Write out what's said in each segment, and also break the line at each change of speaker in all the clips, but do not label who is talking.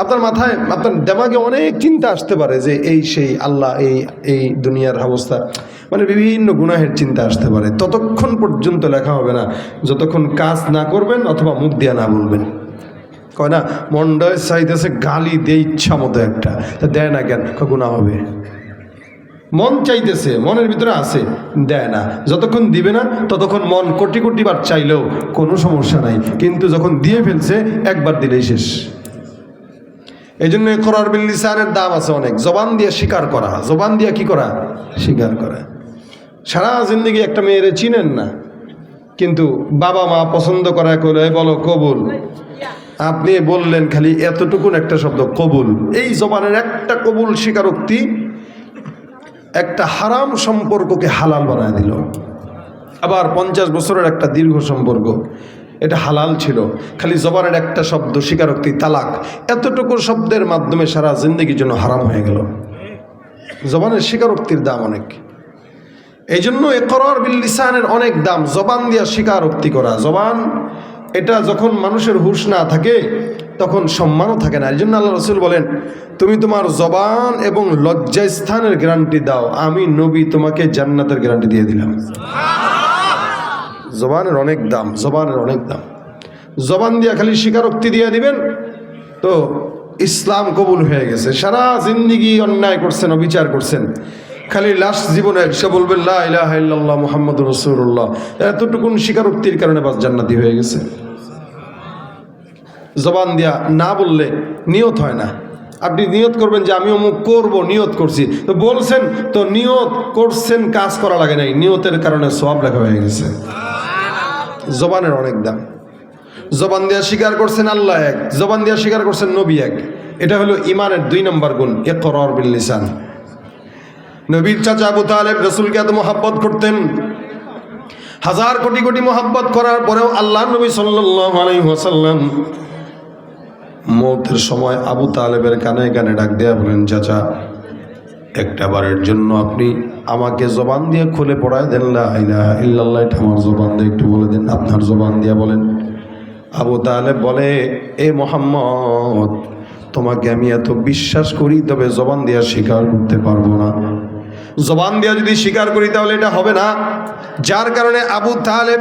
আপনার মাথায় আপনার দেমাগে অনেক চিন্তা আসতে পারে যে এই সেই আল্লাহ এই দুনিয়ার অবস্থা, মানে বিভিন্ন গুনাহের চিন্তা আসতে পারে। ততক্ষণ পর্যন্ত লেখা হবে না যতক্ষণ কাজ না করবেন অথবা মুখ দিয়া না বলবেন। কয় না মন্ডয় চাইতেছে গালি দিয়ে ইচ্ছা মতো একটা, তা দেয় না কেন? গুনাহ হবে। মন চাইতেছে, মনের ভিতরে আছে, দেয় না। যতক্ষণ দিবে না ততক্ষণ মন কোটি কোটি বার চাইলেও কোনো সমস্যা নাই, কিন্তু যখন দিয়ে ফেলছে একবার দিলেই শেষ। এই জন্য ইকরার বিল লিসানের দাম আছে অনেক। জবান দিয়ে স্বীকার করা, জবান দিয়ে কি করা? স্বীকার করা। সারা জিন্দগি একটা মেয়েরে চিনেন না, কিন্তু বাবা মা পছন্দ করা করে বলো কবুল, আপনি বললেন খালি এতটুকুন একটা শব্দ কবুল। এই জবানের একটা কবুল স্বীকারোক্তি একটা হারাম সম্পর্ককে হালাল বানায় দিল। আবার 50 বছরের একটা দীর্ঘ সম্পর্ক, এটা হালাল ছিল, খালি জবানের একটা শব্দ স্বীকারোক্তি তালাক, এতটুকু শব্দের মাধ্যমে সারা জিন্দগির জন্য হারাম হয়ে গেল। জবানের স্বীকারোক্তির দাম অনেক। এই জন্য ইকরার বিল লিসানের অনেক দাম। জবান দিয়া স্বীকারোক্তি করা, জবান এটা যখন মানুষের হুঁশ না থাকে তখন সম্মানও থাকে না। এই জন্য আল্লাহ রাসূল বলেন, তুমি তোমার জবান এবং লজ্জাস্থানের গ্যারান্টি দাও, আমি নবী তোমাকে জান্নাতের গ্যারান্টি দিয়ে দিলাম। জবানের অনেক দাম, জবানের অনেক দাম। জবান দিয়া খালি স্বীকারোক্তি দিয়ে দিবেন তো ইসলাম কবুল হয়ে গেছে। সারা জিন্দিগি অন্যায় করছেন, অবিচার করছেন, খালি লাস্ট জীবনে এসে বলবেন লা ইলাহা ইল্লাল্লাহ মুহাম্মাদুর রাসূলুল্লাহ, এতটুকুন স্বীকারোক্তির কারণে বাস জান্নাতি হয়ে গেছে। জবান দিয়া না বললে নিয়ত হয় না। আপনি নিয়ত করবেন যে আমি অমুক করবো, নিয়ত করছি, তো বলছেন তো নিয়ত করছেন, কাজ করা লাগে নাই, নিয়তের কারণে সওয়াব লেখা হয়ে গেছে। জবানের অনেক দাম। জবান দিয়া স্বীকার করছেন আল্লাহ এক, জবান দিয়া স্বীকার করছেন নবী এক। এটা হলো ইমানের 2 নম্বর গুণ, ইকরার বিল লিসান। নবীর চাচা আবু তালেব রাসূলকে এত মহব্বত করতেন, হাজার কোটি কোটি মহব্বত করার পরেও আল্লাহ নবী সাল্লাল্লাহু আলাইহি ওয়াসাল্লাম মওতের সময় আবু তালেবের কানে কানে ডাক দেয়া বলেন, চাচা একটা বারের জন্য আপনি আমাকে জবান দিয়ে খুলে পড়ায় দেন লা ইলাহা ইল্লাল্লাহ, এটা আমার জবান দিয়ে একটু বলে দেন, আপনার জবান দিয়ে বলেন। আবু তালেব বলে, এ মুহাম্মদ, তোমাকে আমি এত বিশ্বাস করি, তবে জবান দিয়ে স্বীকার করতে পারবো না। জবান দিয়ে যদি স্বীকার করি তাহলে এটা হবে না। যার কারণে আবু তালেব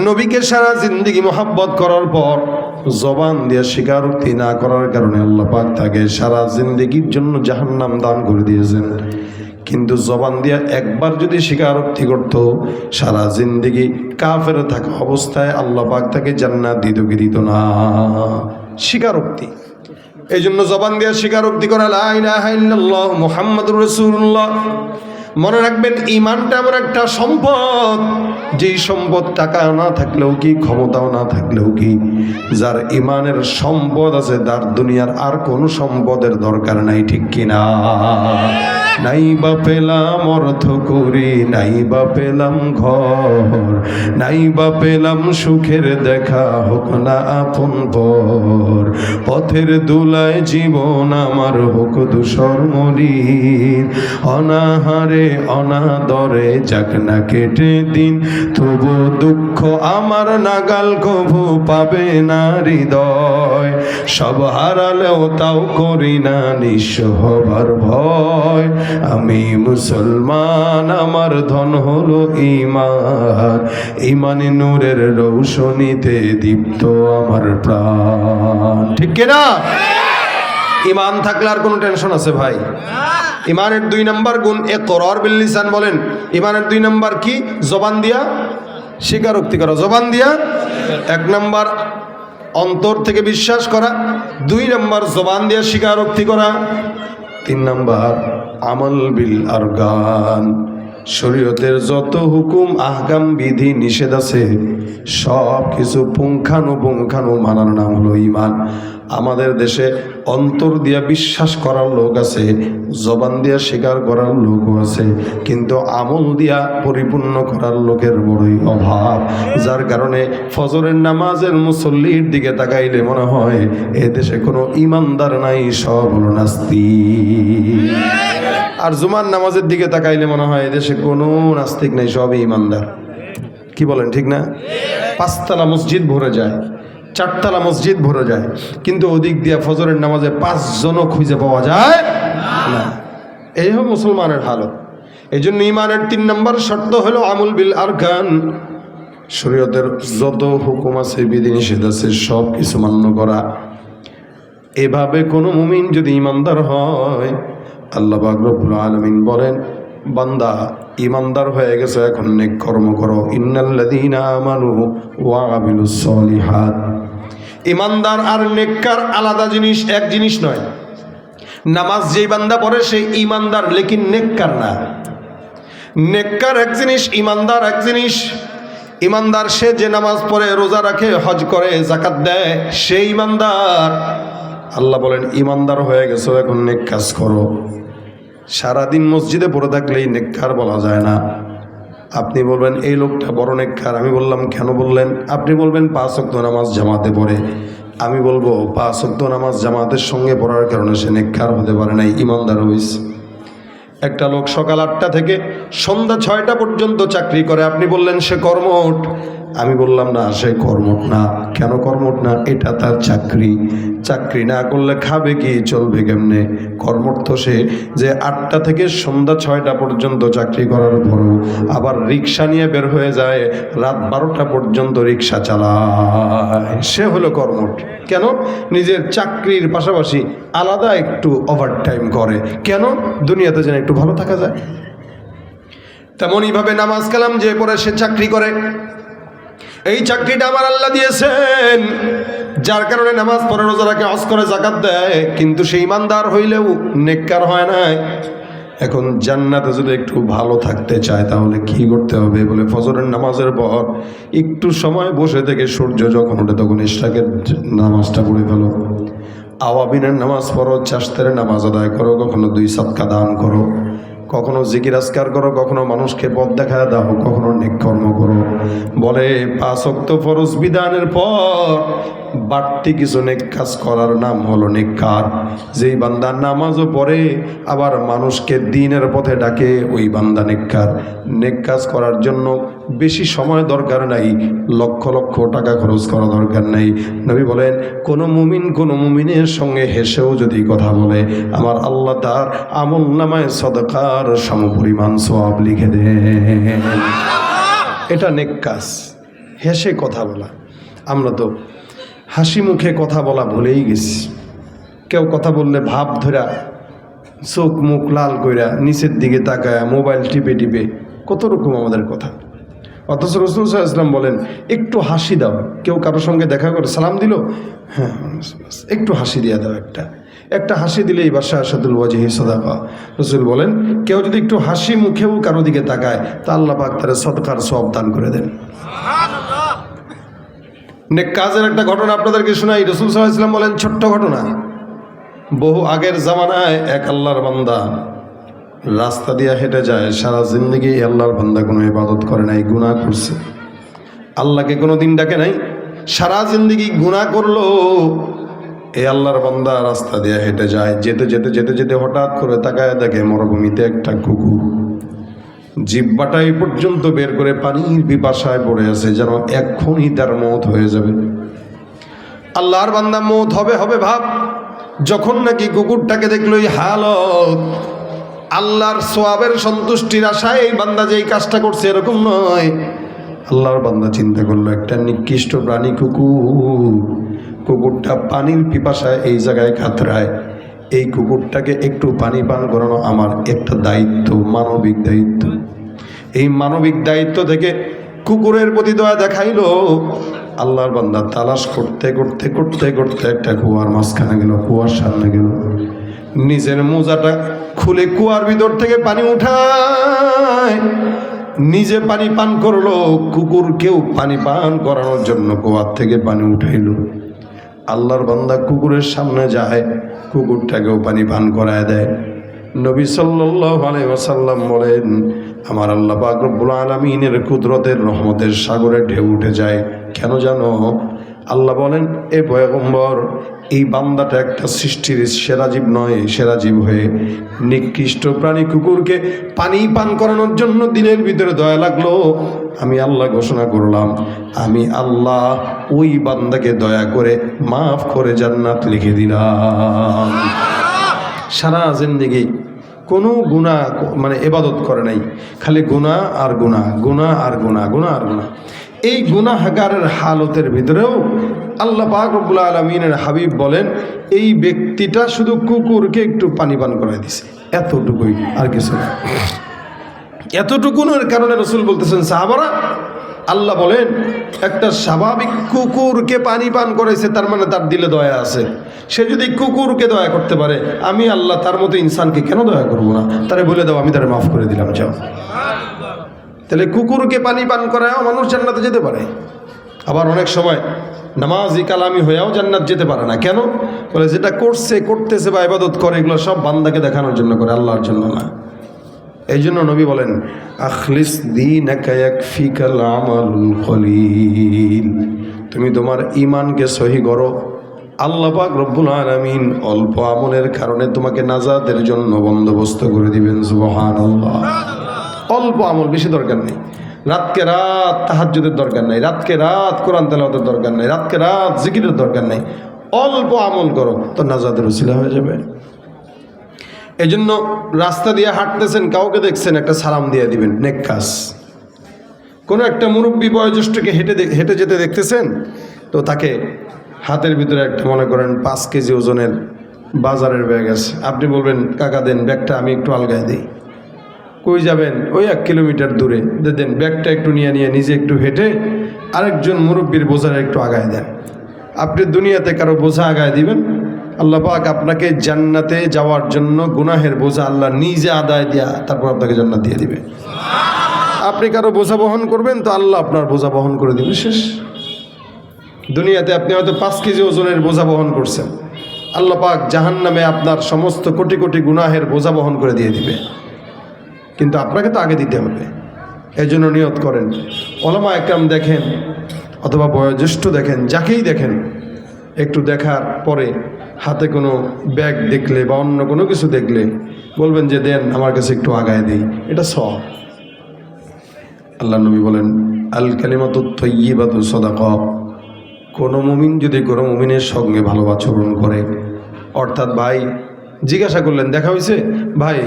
নবীকে সারা জিন্দেগি মোহাব্বত করার পর জবান দিয়ে স্বীকারোক্তি না করার কারণে আল্লাহ পাক তাকে সারা জিন্দেগির জন্য জাহান্নাম দান করে দিয়েছেন। কিন্তু জবান দিয়ে একবার যদি স্বীকারোক্তি করত, সারা জিন্দেগি কাফের থাকা অবস্থায় আল্লাহ পাক তাকে জান্নাত দিত কি দিত না? স্বীকারোক্তি। এই জন্য জবান দিয়ে স্বীকারোক্তি করা, লা ইলাহা ইল্লাল্লাহ মুহাম্মাদুর রাসূলুল্লাহ। মনে রাখবেন, ইমানটা এমন একটা সম্পদ, যেই সম্পদ টাকা না থাকলেও কি, ক্ষমতাও না থাকলেও কি, যার ইমানের সম্পদ আছে তার দুনিয়ার আর কোনো সম্পদের দরকার নাই, ঠিক কিনা? নাই বা পেলাম অর্থ করি, নাই বা পেলাম ঘর, নাই বা পেলাম সুখের দেখা, হোক না আপন পর, পথের দুলায় জীবন আমার হোক ধূসর মলিন, অনাহারে অনাদরে যাক না কেটে দিন, তবু দুঃখ আমার নাগাল কভু পাবে না হৃদয়, সব হারালেও তাও করি না নিঃস্ব হবার ভয়, আমি মুসলমান আমার ধন হলো ঈমান, ঈমানে নূরের রৌশনীতে দীপ্ত আমার প্রাণ, ঠিক কিনা? ঈমান থাকলে আর কোনো টেনশন আছে ভাই? ঈমানের 2 নম্বর গুণ ইকরার বিল লিসান। বলেন ঈমানের 2 নম্বর কি? জবান দিয়া স্বীকারোক্তি করা। জবান দিয়া 1 নম্বর অন্তর থেকে বিশ্বাস করা, 2 নম্বর জবান দিয়া স্বীকারোক্তি করা, 3 নম্বর আমল বিল আরকান। শরীয়তের যত হুকুম আহকাম বিধি নিষেধ আছে সব কিছু পুঙ্খানুপুঙ্খানু মানার নাম হলো ঈমান। আমাদের দেশে অন্তর দিয়া বিশ্বাস করার লোক আছে, জবান দিয়া স্বীকার করার লোকও আছে, কিন্তু আমল দিয়া পরিপূর্ণ করার লোকের বড়ই অভাব। যার কারণে ফজরের নামাজের মুসল্লির দিকে তাকাইলে মনে হয় এ দেশে কোনো ইমানদার নাই, সব হলো নাস্তিক। আর জুমার নামাজের দিকে তাকাইলে মনে হয় এদেশে কোনো নাস্তিক নেই, সবই ইমানদার। কি বলেন, ঠিক না? 5 তলা মসজিদ ভরে যায়, 4 তলা মসজিদ ভরে যায়, কিন্তু ওদিক দিয়ে ফজরের নামাজে 5 জনও খুঁজে পাওয়া যায় না। এই হলো মুসলমানের হালত। এই জন্য ইমানের 3 নম্বর শর্ত হলো আমল বিল আরকান। শরীয়তের যত হুকুম আছে, বিধিনিষেধ আছে, সব কিছু মান্য করা। এভাবে কোনো মুমিন যদি ইমানদার হয়, আল্লাহ পাক রব্বুল আলামিন বলেন, বান্দা ইমানদার হয়ে গেছে, এখন নেক কর্ম করো। ইন্নাল্লাযীনা আমানু ওয়া আমিলুস সলিহাত। ইমানদার আর নেককার আলাদা জিনিস, এক জিনিস নয়। নামাজ যেই বান্দা পড়ে সেই ইমানদার, লেকিন নেককার না। নেককার এক জিনিস, ইমানদার এক জিনিস। ইমানদার সে যে নামাজ পড়ে, রোজা রাখে, হজ করে, যাকাত দেয়, সেই ইমানদার। আল্লাহ বলেন ইমানদার হয়ে গেছো, এখন নেক কাজ করো। সারাদিন মসজিদে পড়ে থাকলেই নেককার বলা যায় না। আপনি বলবেন এই লোকটা বড় নেককার। আমি বললাম কেন বললেন? আপনি বলবেন 5 ওয়াক্ত নামাজ জামাতে পড়ে। আমি বলবো 5 ওয়াক্ত নামাজ জামাতের সঙ্গে পড়ার কারণে সে নেককার হতে পারে নাই, ইমানদার হইছে। একটা লোক সকাল 8টা থেকে সন্ধ্যা 6টা পর্যন্ত চাকরি করে, আপনি বললেন সে কর্মঠ। আমি বললাম না, সে কর্মঠ না। কেন কর্মঠ না? এটা তার চাকরি। চাকরি না করলে খাবে কি, চলবে কেমনে? কর্মঠ তো সে যে 8টা থেকে সন্ধ্যা 6টা পর্যন্ত চাকরি করার পরও আবার রিক্সা নিয়ে বের হয়ে যায়, রাত 12টা পর্যন্ত রিক্সা চালায়, সে হলো কর্মঠ। কেন? নিজের চাকরির পাশাপাশি আলাদা একটু ওভারটাইম করে। কেন? দুনিয়াতে যেন একটু ভালো থাকা যায়। তেমনইভাবে নামাজ কালাম যে পড়ে সে চাকরি করে। এই চাকরিটা আমার আল্লাহ দিয়েছেন, যার কারণে নামাজ পড়ে, রোজা রাখে, হজ করে, যাকাত দেয়, কিন্তু সে ইমানদার হইলেও নেককার হয় নাই। এখন জান্নাতে যদি একটু ভালো থাকতে চায় তাহলে কি করতে হবে? বলে ফজরের নামাজের পর একটু সময় বসে থেকে সূর্য যখন ওঠে তখন ইশরাকের নামাজটা পড়ে ফেলো। আওয়াবিনের নামাজ পড়ো, চাষতের নামাজ আদায় করো, কখনো 2 সাদকা দান করো, কখনো জিকির আজকার করো, কখনো মানুষকে পথ দেখায় দাও, কখনো নেক কর্ম করো। বলে 5 ওয়াক্ত ফরজ বিধানের পর বাড়তি কিছু নেক কাজ করার নাম হলো নেককার। যেই বান্দা নামাজও পড়ে আবার মানুষকে দ্বীনের পথে ডাকে, ওই বান্দা নেককার। নেক কাজ করার জন্য বেশি সময় দরকার নাই, লক্ষ লক্ষ টাকা খরচ করা দরকার নাই। নবী বলেন কোনো মুমিনের সঙ্গে হেসেও যদি কথা বলে, আমার আল্লাহ তার আমলনামায় সদকার সমপরিমাণ সওয়াব লিখে দেন। এটা নেক কাজ, হেসে কথা বলা। আমরা তো হাসি মুখে কথা বলা ভুলেই গেছি। কেউ কথা বললে ভাব ধরা, চোখ মুখ লাল কইরা, নিচের দিকে তাকায়, মোবাইল টিপে টিপে, কত রকম আমাদের কথা। অথচ রাসূল সাল্লাল্লাহু আলাইহি ওয়াসাল্লাম বলেন একটু হাসি দাও। কেউ কারোর সঙ্গে দেখা করে সালাম দিল, হ্যাঁ একটু হাসি দিয়ে দাও। একটা হাসি দিলেই বাশাশাতুল ওয়াজহি সাদাকা। রাসূল বলেন কেউ যদি একটু হাসি মুখেও কারো দিকে তাকায় তা আল্লাহ পাক তার সদকার সওয়াব দান করে দেন। নেক কাজের একটা ঘটনা আপনাদেরকে শোনাই। রাসূল সাল্লাল্লাহু আলাইহি ওয়াসাল্লাম বলেন ছোট্ট ঘটনা, বহু আগের জামানায় এক আল্লাহর বান্দা রাস্তা দিয়ে হেঁটে যায়। সারা জিন্দগি আল্লাহর বান্দা কোনো ইবাদত করে নাই, গুনাহ করছে, আল্লাহকে কোনো দিন ডাকে নাই, সারা জিন্দগি গুনাহ করলো। এই আল্লাহর বান্দা রাস্তা দিয়ে হেঁটে যায়, যেতে যেতে যেতে যেতে হঠাৎ করে তাকায় দেখে মরুভূমিতে একটা কুকুর জিহ্বাটা এই পর্যন্ত বের করে পানির পিপাসায় পড়ে আছে, যেন এক্ষুনি তার মওত হয়ে যাবে। আল্লাহর বান্দা মওত হবে হবে ভাব, যখন নাকি কুকুরটাকে দেখলো এই হালত, আল্লাহর সোয়াবের সন্তুষ্টির আশায় এই বান্দা যে এই কাজটা করছে এরকম নয়। আল্লাহর বান্দা চিন্তা করলো একটা নিকৃষ্ট প্রাণী কুকুর, কুকুরটা পানির পিপাসায় এই জায়গায় কাতরায়, এই কুকুরটাকে একটু পানি পান করানো আমার একটা দায়িত্ব, মানবিক দায়িত্ব। এই মানবিক দায়িত্ব থেকে কুকুরের প্রতি দয়া দেখাইলো। আল্লাহর বান্দা তালাশ করতে করতে করতে করতে একটা কুয়ার মাঝখানে গেল, কুয়ার সামনে গেল, নিজের মোজাটা খুলে কুয়ার ভিতর থেকে পানি উঠায়, নিজে পানি পান করলো, কুকুরকেও পানি পান করানোর জন্য কুয়ার থেকে পানি উঠাইল। আল্লাহর বান্দা কুকুরের সামনে যায়, কুকুরটাকেও পানি পান করায় দেয়। নবী সাল্লাল্লাহু আলাইহি ওয়াসাল্লাম বলেন আমার আল্লাহ পাক রব্বুল আলামিনের কুদরতের রহমতের সাগরে ঢেউ উঠে যায়। কেন জানো? আল্লাহ বলেন, এ পয়গম্বর, এই বান্দাটা একটা সৃষ্টির সেরা জীব নয়, সেরা জীব হয়ে নিকৃষ্ট প্রাণী কুকুরকে পানি পান করানোর জন্য দিলের ভিতরে দয়া লাগলো। আমি আল্লাহ ঘোষণা করলাম, আমি আল্লাহ ওই বান্দাকে দয়া করে মাফ করে জান্নাত লিখে দিলাম। সারা জিন্দেগি কোনো গুনাহ মানে ইবাদত করে নাই, খালি গুনাহ আর গুনাহ, গুনাহ আর গুনাহ, গুনাহ আর গুনাহ। এই গুনাহগারের হালতের ভিতরেও আল্লাহ পাক রব্বুল আলামিনের হাবিব বলেন, এই ব্যক্তিটা শুধু কুকুরকে একটু পানি পান করে দিছে, এতটুকুই, আর কিছু না। এতটুকুনের কারণে রাসূল বলতেছেন, সাহাবারা, আল্লাহ বলেন একটা স্বাভাবিক কুকুরকে পানি পান করেছে, তার মানে তার দিলে দয়া আছে। সে যদি কুকুরকে দয়া করতে পারে, আমি আল্লাহ তার মতো ইনসানকে কেন দয়া করবো না? তারে বলে দাও, আমি তারে মাফ করে দিলাম, যাও। তাহলে কুকুরকে পানি পান করায়ও মানুষ জান্নাতে যেতে পারে। আবার অনেক সময় নামাজি কালামি হয়েও জান্নাত যেতে পারে না। কেন? বলে যেটা করতেছে বা ইবাদত করে, এগুলো সব বান্দাকে দেখানোর জন্য করে, আল্লাহর জন্য না। এই জন্য নবী বলেন, আখলিস দীনাকা ইয়াকফিকাল আমালুল কলিল। তুমি তোমার ঈমানকে সহি করো, আল্লাহ পাক রব্বুল আলামিন অল্প আমলের কারণে তোমাকে নাজাতের জন্য বন্দোবস্ত করে দিবেন। সুবহানাল্লাহ। অল্প আমল, বেশি দরকার নেই। রাতকে রাত তাহাজ্জুদের দরকার নাই, রাতকে রাত কোরআন তেলাওয়াতের দরকার নাই, রাতকে রাত জিকিরের দরকার নাই। অল্প আমল করো, তো নাজাতের উসিলা হয়ে যাবে। এই জন্য রাস্তা দিয়ে হাঁটতেছেন, কাউকে দেখছেন, একটা সালাম দিয়ে দিবেন, নেক কাজ। কোনো একটা মুরব্বী বয়োজ্যেষ্ঠকে হেঁটে যেতে দেখতেছেন, তো তাকে হাতের ভিতরে একটা মনে করেন 5 কেজি ওজনের বাজারের ব্যাগ আছে, আপনি বলবেন, কাকা দেন ব্যাগটা, আমি একটু আলগায় দিই। কই যাবেন? ওই 1 কিলোমিটার দূরে, দেন ব্যাগটা একটু নিয়ে নিজে একটু হেঁটে আরেকজন মুরব্বীর বোঝাটা একটু আগায় দেন। আপনি দুনিয়াতে কারো বোঝা আগায় দিবেন, আল্লাহ পাক আপনাকে জান্নাতে যাওয়ার জন্য গুনাহের বোঝা আল্লাহ নিজে আদায় দিয়া তারপর আপনাকে জান্নাত দিয়ে দিবে। আপনি কারো বোঝা বহন করবেন, তো আল্লাহ আপনার বোঝা বহন করে দিবে, শেষ। দুনিয়াতে আপনি হয়তো 5 কেজি ওজনের বোঝা বহন করছেন, আল্লাহ পাক জাহান্নামে আপনার সমস্ত কোটি কোটি গুনাহের বোঝা বহন করে দিয়ে দিবে। কিন্তু আপনাকে তো আগে দিতে হবে। এই জন্য নিয়ত করেন, ওলামা একরাম দেখেন অথবা বয়োজ্যেষ্ঠ দেখেন, যাকেই দেখেন, একটু দেখার পরে হাতে কোনো ব্যাগ দেখলে বা অন্য কোনো কিছু দেখলে বলবেন যে দেন, আমার কাছে একটু আগায় দিই, এটা সওয়াব। আল্লাহ নবী বলেন, আল কালিমাতুত তাইয়্যিবাতু সাদাকা। কোনো মুমিন যদি কোনো মুমিনের সঙ্গে ভালো আচরণ করে, অর্থাৎ ভাই জিজ্ঞাসা করলেন, দেখা হয়েছে ভাই,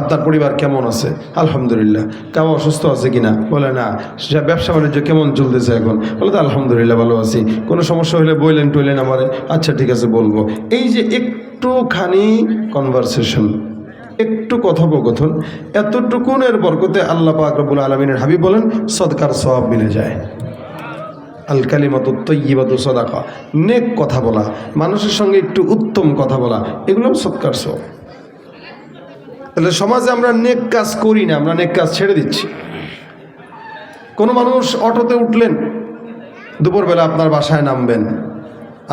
আপনার পরিবার কেমন আছে? আলহামদুলিল্লাহ। কেউ অসুস্থ আছে কিনা? বলে না। ব্যবসা বাণিজ্য কেমন চলতেছে এখন? বলে তো আলহামদুলিল্লাহ ভালো আছি। কোনো সমস্যা হলে বললেন টইলেন আমারে, আচ্ছা ঠিক আছে বলবো। এই যে একটুখানি কনভারসেশন, একটু কথোপকথন, এতটুকুনের বরকতে আল্লাহ পাক রব্বুল আলামিনের হাবিব বলেন সদকার সওয়াব মিলে যায়। আল কালিমাতুত তাইয়্যিবাতু সাদাকা। নেক কথা বলা, মানুষের সঙ্গে একটু উত্তম কথা বলা, এগুলো সদকার সওয়াব। তাহলে সমাজে আমরা নেক কাজ করি না, আমরা নেক কাজ ছেড়ে দিচ্ছি। কোনো মানুষ অটোতে উঠলেন, দুপুরবেলা আপনার বাসায় নামবেন,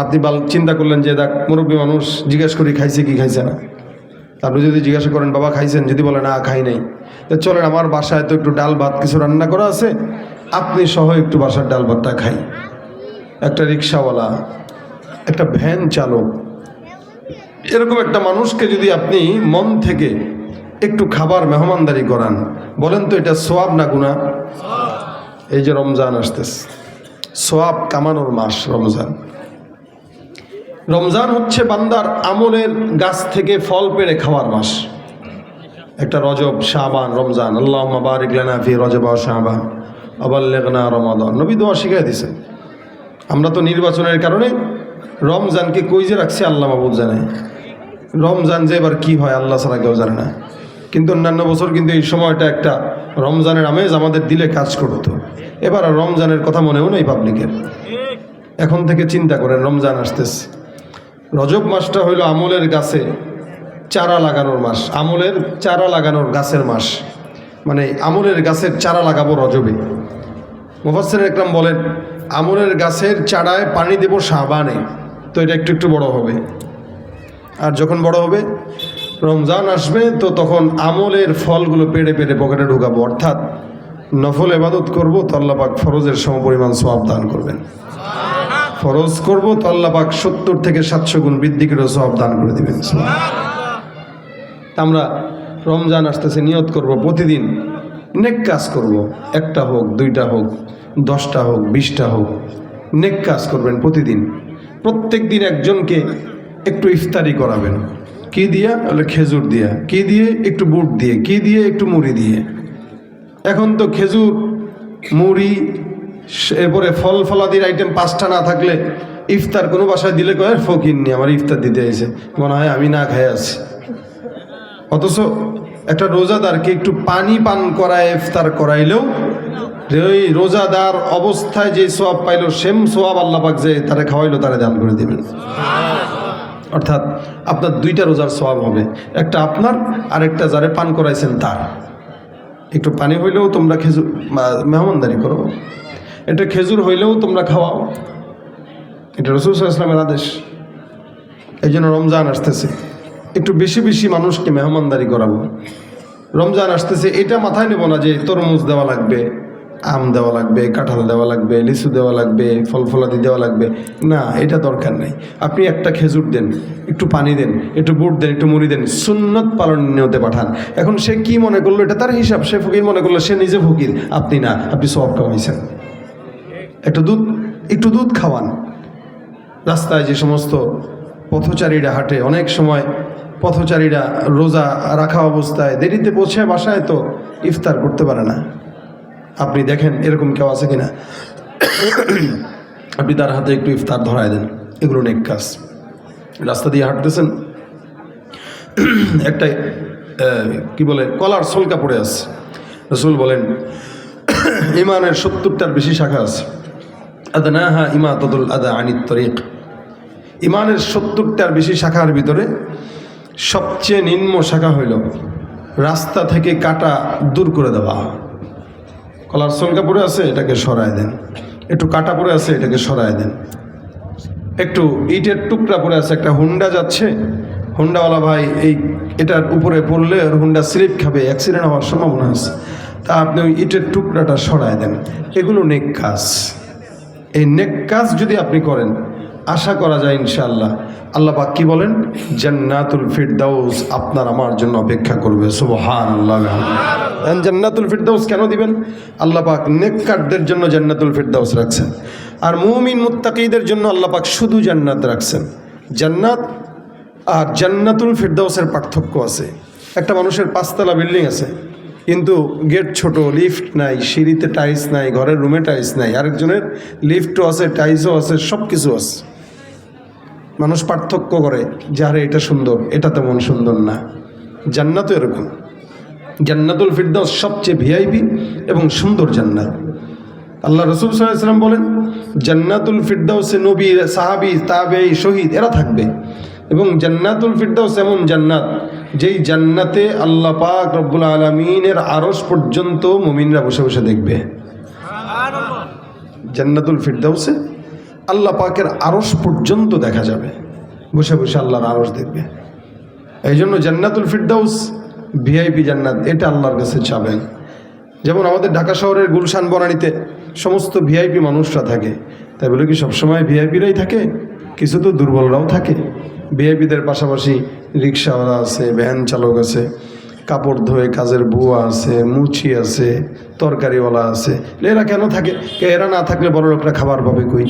আপনি চিন্তা করলেন যে দেখ মুরব্বী মানুষ, জিজ্ঞেস করি খাইছে কি খাইছে না। আপনি যদি জিজ্ঞাসা করেন বাবা খাইছেন, যদি বলে না খাই নাই, তো চলেন আমার বাসায় তো একটু ডাল ভাত কিছু রান্না করা আছে, আপনি সহ একটু বাসার ডাল ভাতটা খাই। একটা রিক্সাওয়ালা, একটা ভ্যান চালক, এরকম একটা মানুষকে যদি আপনি মন থেকে একটু খাবার মেহমানদারি করান, বলেন তো এটা সোয়াব না গুনাহ? এই যে রমজান আসতেছে, সোয়াব কামানোর মাস রমজান। রমজান হচ্ছে বান্দার আমলের গাছ থেকে ফল পেড়ে খাওয়ার মাস। একটা রজব, শাবান, রমজান। আল্লাহুম্মা বারিক লানা ফি রজব ওয়া শাবান ওয়া বাল্লিগনা রমাদান। নবী দোয়া শিখিয়ে দিয়েছেন। আমরা তো নির্বাচনের কারণে রমজানকে কই যে রাখছি আল্লাহ মাবুদ জানে। রমজান যে এবার কী হয় আল্লাহ ছাড়া কেউ জানে না। কিন্তু অন্যান্য বছর কিন্তু এই সময়টা একটা রমজানের আমেজ আমাদের দিলে কাজ করতো। এবার আর রমজানের কথা মনেও নেই পাবলিকের। এখন থেকে চিন্তা করেন, রমজান আসতেছে। রজব মাসটা হইল আমলের গাছে চারা লাগানোর মাস, আমলের চারা লাগানোর গাছের মাস। মানে আমলের গাছের চারা লাগাবো রজবে। মুফাসসির একরাম বলেন আমলের গাছের চারায় পানি দেব শাবানে, তো এটা একটু একটু বড় হবে। আর যখন বড় হবে রমজান আসবে, তো তখন আমলের ফলগুলো পেড়ে পেড়ে পকেটে ঢুকাবো, অর্থাৎ নফল ইবাদত করবো, তো আল্লাহ পাক ফরজের সমপরিমাণ সওয়াব দান করবেন। ফরজ করব তো আল্লাহ পাক 70 থেকে 700 গুণ বৃদ্ধি করে সওয়াব দান করে দিবেন। আমরা রমজান আসতেছে, নিয়ত করব প্রতিদিন নেক কাজ করব, একটা হোক, দুইটা হোক, 10টা হোক, 20টা হোক, নেক কাজ করবেন প্রতিদিন। প্রত্যেক দিন একজনকে একটু ইফতারি করাবেন। কি দিয়া? বলে খেজুর দিয়া। কি দিয়ে? একটু বুট দিয়ে। কি দিয়ে? একটু মুড়ি দিয়ে। এখন তো খেজুর, মুড়ি, এরপরে ফল ফলাদির আইটেম 5টা না থাকলে ইফতার কোনো বাসায় দিলে কয় ফকির নি, আমার ইফতার দিতে এসে মনে হয় আমি না খেয়ে আছি। অথচ একটা রোজাদারকে একটু পানি পান করায় ইফতার করাইলেও ওই রোজাদার অবস্থায় যে সোয়াব পাইলো সেম সোয়াব আল্লাহ পাক যে তারা খাওয়াইলো তারা দান করে দিবেন। অর্থাৎ আপনার 2টা রোজার সোয়াব হবে, একটা আপনার আর একটা যারে পান করাইছেন তার। একটু পানি হইলেও তোমরা খেজুর মেহমানদারি করো, এটা খেজুর হইলেও তোমরা খাওয়াও, এটা রাসূল সাল্লাল্লাহু আলাইহি ওয়াসাল্লামের আদেশ। এই জন্য রমজান আসতেছে, একটু বেশি বেশি মানুষকে মেহমানদারি করাবো। রমজান আসতেছে, এটা মাথায় নেব না যে তরমুজ দেওয়া লাগবে, আম দেওয়া লাগবে, কাঁঠাল দেওয়া লাগবে, লিচু দেওয়া লাগবে, ফল ফলাদি দেওয়া লাগবে, না, এটা দরকার নেই। আপনি একটা খেজুর দেন, একটু পানি দেন, একটু বুট দেন, একটু মুড়ি দেন, সুন্নত পালন নিয়তে পাঠান। এখন সে কি মনে করলো এটা তার হিসাব, সে ফকির মনে করলো, সে নিজে ফকির, আপনি না, আপনি সওয়াব কামাইছেন। একটু দুধ খাওয়ান। রাস্তায় যে সমস্ত পথচারীরা হাঁটে, অনেক সময় পথচারীরা রোজা রাখা অবস্থায় দেরিতে পৌঁছে বাসায় তো ইফতার করতে পারে না। আপনি দেখেন এরকম কেউ আছে কিনা, আপনি তার হাতে একটু ইফতার ধরায় দেন, এগুলো নেক কাজ। রাস্তা দিয়ে হাঁটতেছেন, একটা কি বলে কলার ছলকা পড়ে আছে, রাসূল বলেন ইমানের 70টার বেশি শাখা আছে। আদনাহা ইমাতাতুল আদা আনিত তরিক। ইমানের 70টার বেশি শাখার ভিতরে সবচেয়ে নিম্ন শাখা হইল রাস্তা থেকে কাটা দূর করে দেওয়া। কলার ছলকা পড়ে আছে, এটাকে সরায় দেন। একটু কাটা পড়ে আছে, এটাকে সরায় দেন। একটু ইটের টুকরা পড়ে আছে, একটা হুন্ডা যাচ্ছে, হুন্ডাওয়ালা ভাই এটার উপরে পড়লে ওর হুন্ডা স্লিপ খাবে, অ্যাক্সিডেন্ট হওয়ার সম্ভাবনা আছে, তা আপনি ওই ইটের টুকরাটা সরায় দেন। এগুলো নেক কাজ। এই নেক কাজ যদি আপনি করেন, আশা করা যায় ইনশাআল্লাহ আল্লাহ পাক কি বলেন, জান্নাতুল ফিরদাউস আপনার আমার জন্য অপেক্ষা করবে। সুবহানাল্লাহ। জান্নাতুল ফিরদাউস কেন দিবেন? আল্লাহ পাক নেককারদের জন্য জান্নাতুল ফিরদাউস রাখছেন, আর মুমিন মুত্তাকিদের জন্য আল্লাহ পাক শুধু জান্নাত রাখছেন। জান্নাত আর জান্নাতুল ফিরদাউসের পার্থক্য আছে। একটা মানুষের 5তলা বিল্ডিং আছে, কিন্তু গেট ছোট, লিফট নাই, সিঁড়িতে টাইলস নাই, ঘরের রুমে টাইলস নাই। আরেকজনের লিফটও আছে, টাইলসও আছে, সব কিছু আছে। মানুষ পার্থক্য করে যে আরে এটা সুন্দর, এটা তেমন সুন্দর না। জান্নাতও এরকম। জান্নাতুল ফিরদাউস সবচেয়ে ভিআইপি এবং সুন্দর জান্নাত। আল্লাহ রাসূল সাল্লাল্লাহু আলাইহি ওয়াসাল্লাম বলেন, জান্নাতুল ফিরদাউসে নবী, সাহাবী, তাবেঈ, শহীদ এরা থাকবে। এবং জান্নাতুল ফিরদাউস এমন জান্নাত, যেই জান্নাতে আল্লাহ পাক রব্বুল আলামিনের আরশ পর্যন্ত মুমিনরা বসে বসে দেখবে। জান্নাতুল ফিরদাউসে আল্লাহ পাকের আরশ পর্যন্ত দেখা যাবে, বসে বসে আল্লাহর আরশ দেখবে। এই জন্য জান্নাতুল ফিরদাউস ভিআইপি জান্নাত, এটা আল্লাহর কাছে চাবেন। যেমন আমাদের ঢাকা শহরের গুলশান বনানীতে সমস্ত ভিআইপি মানুষরা থাকে, তাই বলে কি সবসময় ভিআইপিরাই থাকে? কিছু তো দুর্বলরাও থাকে। ভিআইপিদের পাশাপাশি রিক্সাওয়ালা আছে, ভ্যান চালক আছে, কাপড় ধোয়ে কাজের বুয়া আছে, মুচি আছে, তরকারিওয়ালা আছে। এরা কেন থাকে? এরা না থাকলে বড় লোকরা খাবার পাবে কই,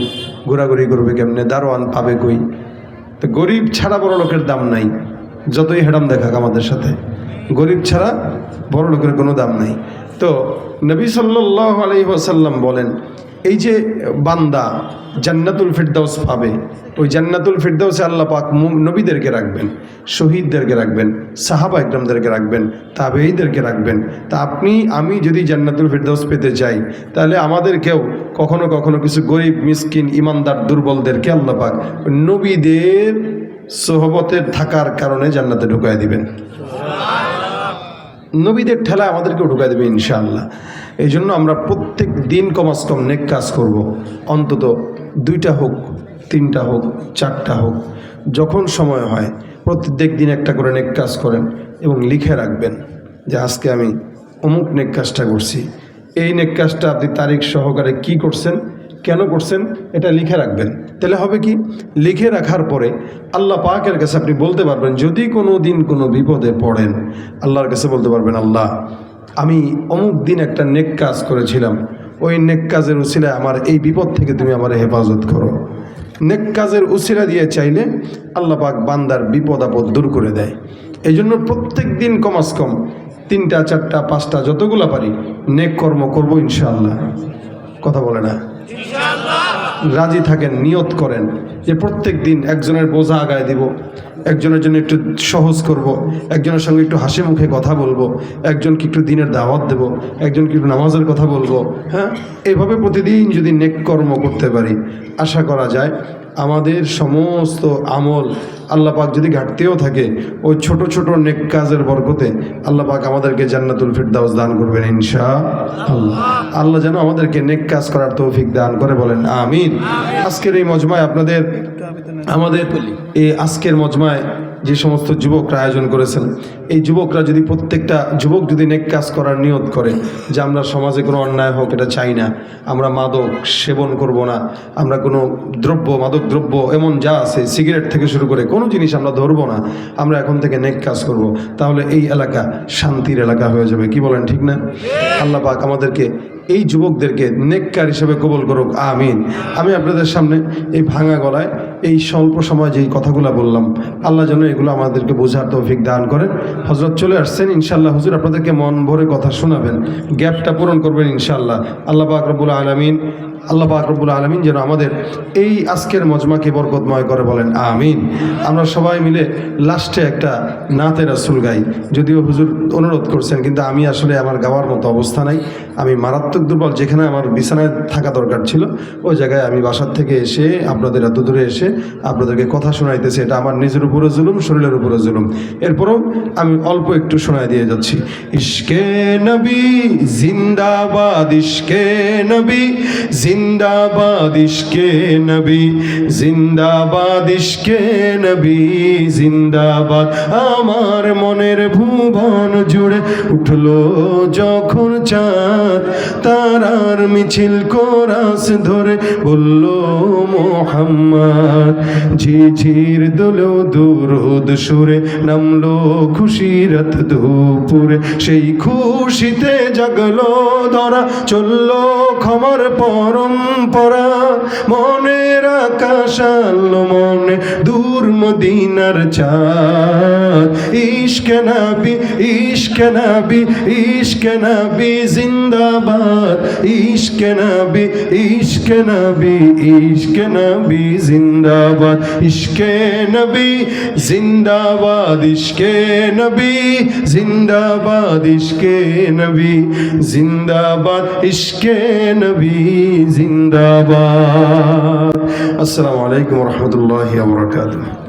ঘোরাঘুরি করবে কেমনে, দারোয়ান পাবে কই? তো গরিব ছাড়া বড় লোকের দাম নাই, যতই হেডাম দেখাক আমাদের সাথে, গরিব ছাড়া বড় লোকের কোনো দাম নাই। তো নবী সাল্লাল্লাহু আলাইহি ওয়াসাল্লাম বলেন, এই যে বান্দা জান্নাতুল ফিরদাউস পাবে, ওই জান্নাতুল ফিরদাউসে আল্লাহ পাক নবীদেরকে রাখবেন, শহীদদেরকে রাখবেন, সাহাবা ইকরামদেরকে রাখবেন, তাবেঈদেরকে রাখবেন। তা আমি যদি জান্নাতুল ফিরদাউস পেতে চাই, তাহলে আমাদেরকেও কখনো কখনো কিছু গরিব, মিসকিন, ইমানদার, দুর্বলদেরকে আল্লাহ পাক নবীদের সোহবতে থাকার কারণে জান্নাতে ঢুকায় দিবেন। নবীদের ঠেলা আমাদেরকেও ঢুকায় দেবে ইনশাআল্লাহ। এই জন্য আমরা প্রত্যেক দিন কমাস কম নেক কাজ করব, অন্তত 2টা হোক, 3টা হোক, 4টা হোক, যখন সময় হয় প্রত্যেক দিন একটা করে নেক কাজ করেন এবং লিখে রাখবেন যে আজকে আমি অমুক নেক কাজটা করছি। এই নেক কাজটা আপনি তারিখ সহকারে কি করছেন, কেন করছেন, এটা লিখে রাখবেন। তাহলে হবে কি, লিখে রাখার পরে আল্লাহ পাকের কাছে আপনি বলতে পারবেন, যদি কোনো দিন কোনো বিপদে পড়েন আল্লাহর কাছে বলতে পারবেন, আল্লাহ আমি অমুক দিন একটা নেক কাজ করেছিলাম, ওই নেক কাজের উসিলায় আমার এই বিপদ থেকে তুমি আমার হেফাজত করো। নেক কাজের উসিলা দিয়ে চাইলে আল্লাহ পাক বান্দার বিপদ আপদ দূর করে দেয়। এই জন্য প্রত্যেক দিন কমাস কম 3টা 4টা 5টা যতগুলো পারি নেক কর্ম করবো ইনশাআল্লাহ। কথা বলে না? রাজি থাকেন, নিয়ত করেন যে প্রত্যেক দিন একজনের বোঝা আগায় দিব, একজনের জন্য একটু সহজ করব, একজনের সঙ্গে একটু হাসি মুখে কথা বলবো, একজনকে একটু দিনের দাওয়াত দেব, একজনকে একটু নামাজের কথা বলবো। হ্যাঁ, এভাবে প্রতিদিন যদি নেক কর্ম করতে পারি, আশা করা যায় আমাদের সমস্ত আমল আল্লাহ পাক যদি ঘাটতেও থাকে, ওই ছোট ছোট নেক কাজের বরকতে আল্লাহ পাক আমাদেরকে জান্নাতুল ফিরদাউস দান করবেন ইনশাআল্লাহ। আল্লাহ যেন আমাদেরকে নেক কাজ করার তৌফিক দান করে, বলেন আমিন। আজকের এই মজমায় আমাদের এই আজকের মজমায় যে সমস্ত যুবকরা আয়োজন করেছেন, এই যুবকরা যদি প্রত্যেকটা যুবক যদি নেক কাজ করার নিয়ত করে যে আমরা সমাজে কোনো অন্যায় হোক এটা চাই না, আমরা মাদক সেবন করব না, আমরা কোনো মাদক দ্রব্য এমন যা আছে সিগারেট থেকে শুরু করে কোনো জিনিস আমরা ধরবো না, আমরা এখন থেকে নেক কাজ করব, তাহলে এই এলাকা শান্তির এলাকা হয়ে যাবে। কি বলেন, ঠিক না? আল্লাহ পাক আমাদেরকে এই যুবকদেরকে নেককার হিসেবে কবুল করুক, আমিন। আমি আপনাদের সামনে এই ভাঙা গলায় এই স্বল্প সময় যেই কথাগুলো বললাম, আল্লাহ যেন এগুলো আমাদেরকে বোঝার তৌফিক দান করেন। হযরত চলে আসছেন ইনশাআল্লাহ, হুজুর আপনাদেরকে মন ভরে কথা শোনাবেন, গ্যাপটা পূরণ করবেন ইনশাআল্লাহ। আল্লাহ পাক রব্বুল আলামিন যেন আমাদের এই আজকের মজমাকে বরকতময় করে, বলেন আমিন। আমরা সবাই মিলে লাস্টে একটা নাতে রাসূল গাই, যদিও হুজুর অনুরোধ করছেন, কিন্তু আমি আসলে আমার গাওয়ার মতো অবস্থা নাই, আমি মারাত্মক দুর্বল। যেখানে আমার বিছানায় থাকা দরকার ছিল ওই জায়গায় আমি বাসার থেকে এসে আপনাদের এত দূরে এসে আপনাদেরকে কথা শোনাইতেছি, এটা আমার নিজের উপরে জুলুম, শরীরের উপরে জুলুম। এরপরও আমি অল্প একটু শোনায় দিয়ে যাচ্ছি। ইশকে নবী জিন্দাবাদ, ইশকে নবী জিন্দাবাদ, ইশকে নবী জিন্দাবাদ, ইশকে নবী জিন্দাবাদ। আমার মনের ভুবন জুড়ে উঠলো যখন চাঁদ, তারার মিছিল কোরাস ধরে বলল মুহাম্মদ। ঝিঝির দোলো দুরুদ সুরে নামলো খুশিরাত দুপুরে, সেই খুশিতে জাগলো ধরা, চললো ক্ষমার পরম্পরা। মনের আকাশ আলো মনে দূর মদিনার চাঁদ। ইশকে নবী, ইশকে নবী, ইশকে নবী জিন্দাবাদ, ইশকে নবী, ইশকে নবী, ইশকে নবী জিন্দাবাদ। ইশকে নবী জিন্দাবাদ, ইশকে নবী জিন্দাবাদ, ইশকে নবী জিন্দাবাদ, ইশকে নবী জিন্দাবাদ। আসসালামু আলাইকুম ওয়া রাহমাতুল্লাহি ওয়া বারাকাতুহু।